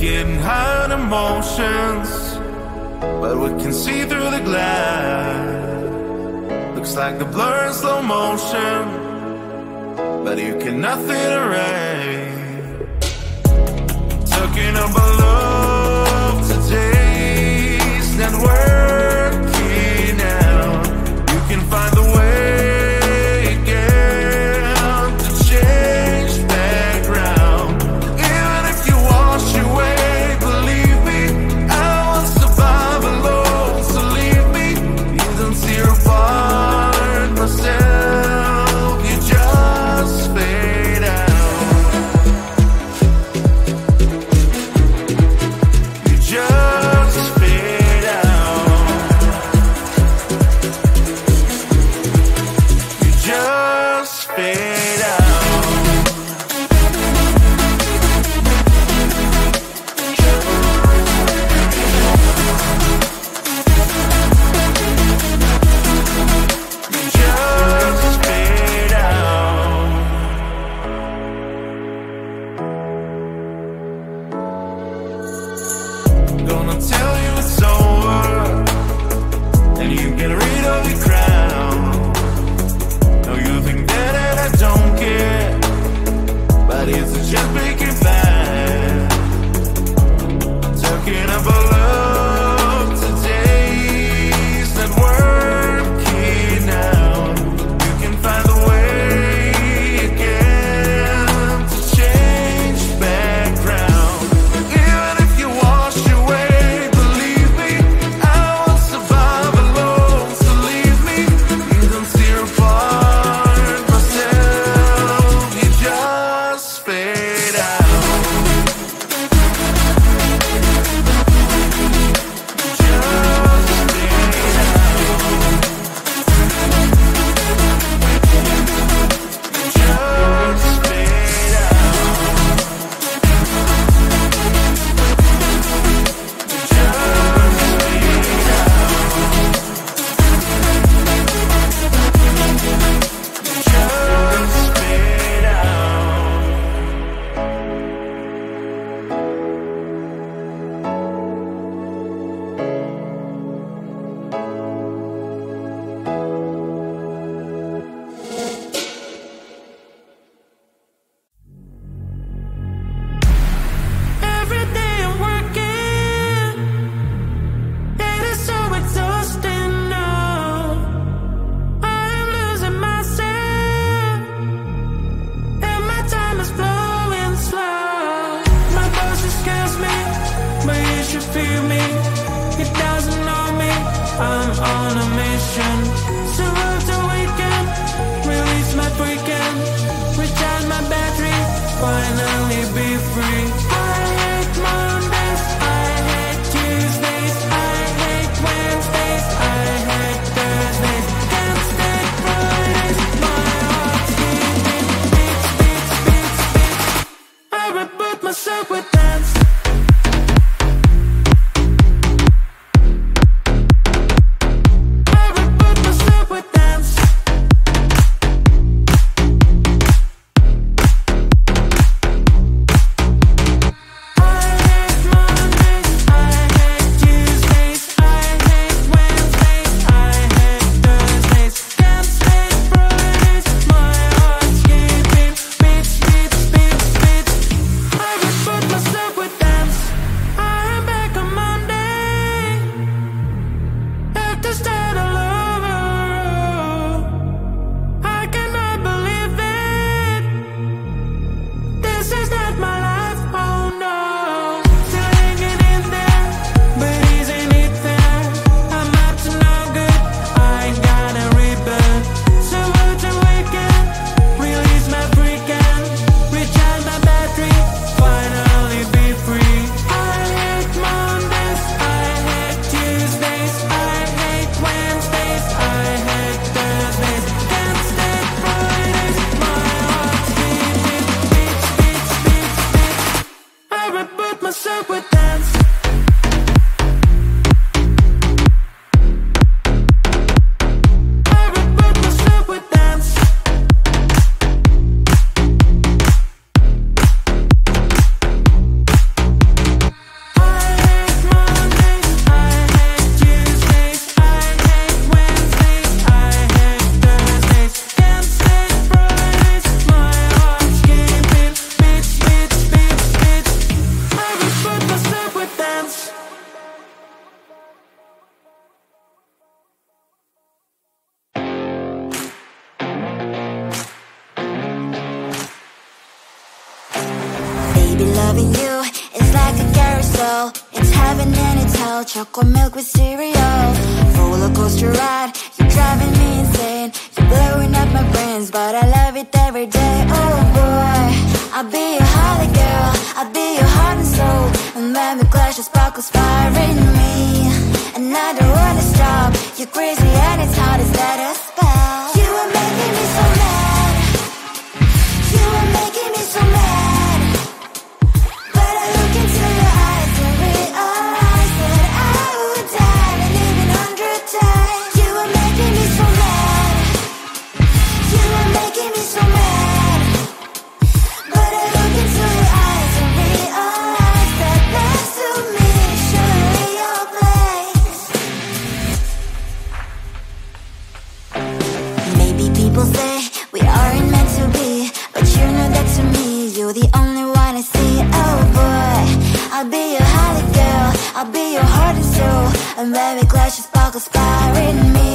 Getting high on emotions, but we can see through the glass. Looks like the blur in slow motion, but you can nothing erase. Talking about love today's not working out. You can find the way again to change background. Even if you wash away, gonna tell you it's over, and you get rid of your crown. No, you think that I don't care, but it's just making bad. Talking about love today's not working out. You can find a way again to change background. Even if you wash away, believe me, I won't survive alone. So leave me, you don't tear apart myself. You just fade out. Every day I'm working, it is so exhausting now. I'm losing myself, and my time is flowing slow. My boss scares me, but you should feel me. He doesn't know me, I'm on a mission. So road to weekend, release my freaking, recharge my battery, finally be free. I hate Mondays, I hate Tuesdays, I hate Wednesdays, I hate Thursdays, can't stand Fridays. My heart's beating, beats, beats, beats, beats. I reboot myself with dance. I reboot myself. Loving you is like a carousel. It's heaven and it's hell. Chocolate milk with cereal. Roller coaster ride, you're driving me insane. You're blowing up my brains, but I love it every day. Oh boy, I'll be your holly girl. I'll be your heart and soul. And when the clash of sparkles fire in me, and I don't wanna stop. You're crazy and it's hard as let us spell. You are making me so mad. You are making me so mad. But I look into your eyes and realize that I would die and even 100 times. You are making me so mad. You are making me so mad. But I look into your eyes and realize that next to me is surely your place. Maybe people say we aren't meant to be, but you know that to me, you're the only one I see. Oh boy, I'll be your holly girl. I'll be your heart and soul. And when we clash, your sparkles fire in me,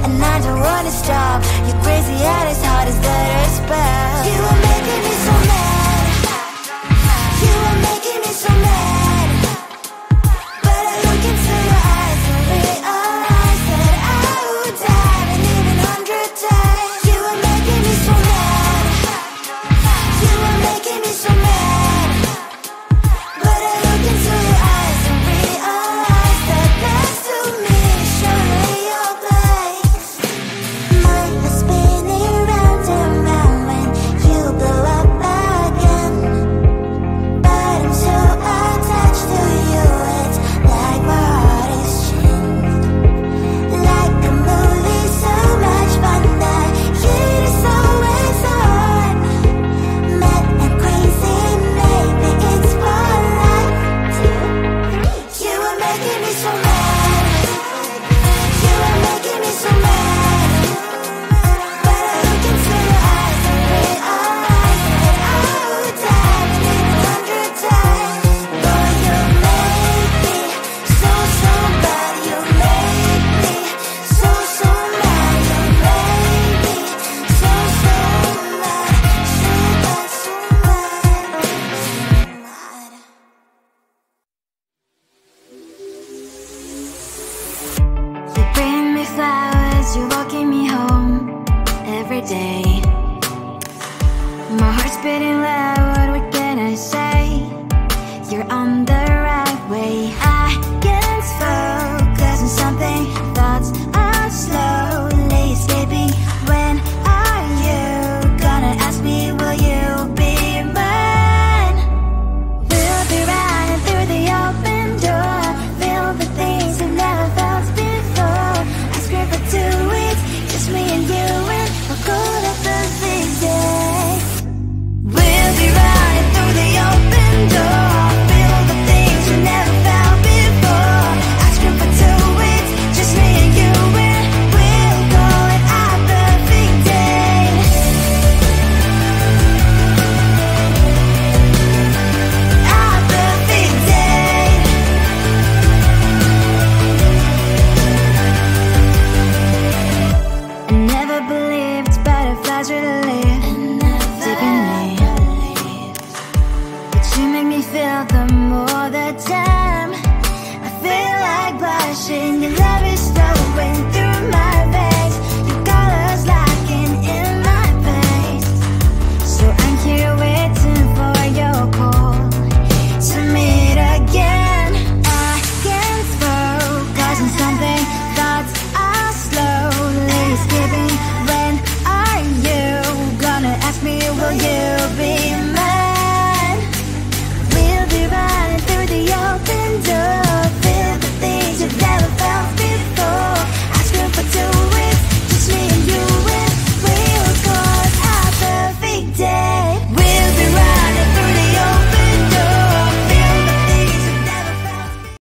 and I don't wanna stop. You're crazy and as hard as let her spell. You are making me so mad. You are making me so mad. But I look into your eyes and realize that I would die and even 100 times. You are making me so mad. You are making me so mad. But I look into your eyes and realize that next to me is surely your place. Mind is spinning round and round when you blow up again. But I'm so attached to you, it's like my heart is chained. Like a movie, so much fun that it is always on. Mad and crazy, maybe it's for life. 2, 3. You are making me so mad. You are making me so mad. But I look into your eyes and realize that I would die and even 100 times. Boy, you make me so, so bad. You make me so, so mad. You make me so, so mad. So bad, so mad, so mad. You bring me flowers, you're walking me home every day. My heart's beating loud.